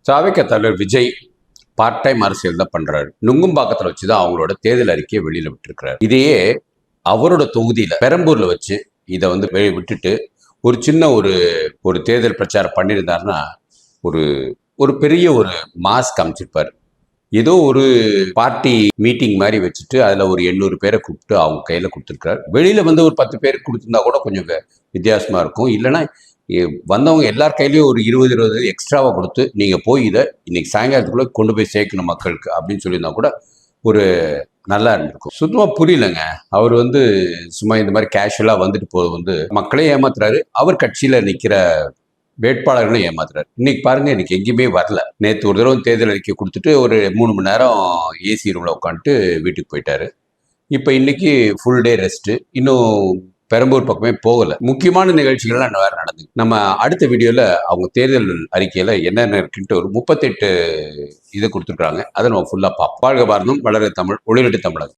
தாவேகா தலைவர் Vijay part time அரசியல் தான் பண்றாரு. நுங்கம்பாக்கத்தில் வச்சுதான் அவங்களோட தேர்தல் அறிக்கையை வெளியில விட்டுருக்கிறார். இதையே அவரோட தொகுதியில பெரம்பூர்ல வச்சு இதை வந்து விட்டுட்டு ஒரு சின்ன ஒரு தேர்தல் பிரச்சாரம் பண்ணியிருந்தாருன்னா ஒரு ஒரு பெரிய ஒரு மாஸ் காமிச்சிருப்பார். ஏதோ ஒரு பார்ட்டி மீட்டிங் மாதிரி வச்சுட்டு அதுல ஒரு 800 பேரை கூப்பிட்டு அவங்க கையில கொடுத்துருக்காரு. வெளியில வந்து ஒரு 10 பேருக்கு கொடுத்துருந்தா கூட கொஞ்சம் வித்தியாசமா இருக்கும். இல்லைன்னா வந்தவங்க எல்லார் கையிலயும் ஒரு 20 எக்ஸ்ட்ராவா கொடுத்து நீங்க போய் இதை இன்னைக்கு சாயங்காலத்துக்குள்ள கொண்டு போய் சேர்க்கணும் மக்களுக்கு அப்படின்னு சொல்லியிருந்தா கூட ஒரு நல்லா இருந்திருக்கும். சுத்தமா புரியலங்க. அவர் வந்து சும்மா இந்த மாதிரி கேஷுவலா வந்துட்டு போறது வந்து மக்களே ஏமாத்துறாரு. அவர் கட்சியில நிக்கிற வேட்பாளர்களும் ஏமாத்துறாரு. இன்னைக்கு பாருங்க, இன்னைக்கு எங்கேயுமே வரல. நேற்று ஒரு தடவை தேர்தல் அறிக்கை கொடுத்துட்டு ஒரு 3 மணி நேரம் ஏசி ரூம்ல உட்காந்துட்டு வீட்டுக்கு போயிட்டாரு. இப்போ இன்னைக்கு ஃபுல் டே ரெஸ்ட். இன்னும் பெரம்பூர் பக்கமே போகல. முக்கியமான நிகழ்ச்சிகள்லாம் வேற நடந்தது. நம்ம அடுத்த வீடியோல அவங்க தேர்தல் அறிக்கையில என்னென்ன இருக்குன்ட்டு ஒரு 38 இதை கொடுத்துருக்காங்க. அதை நம்ம ஃபுல்லா பார்ப்போம். வாழ்க பாரதம், வளர தமிழ், ஒளிரட்டு தமிழகம்.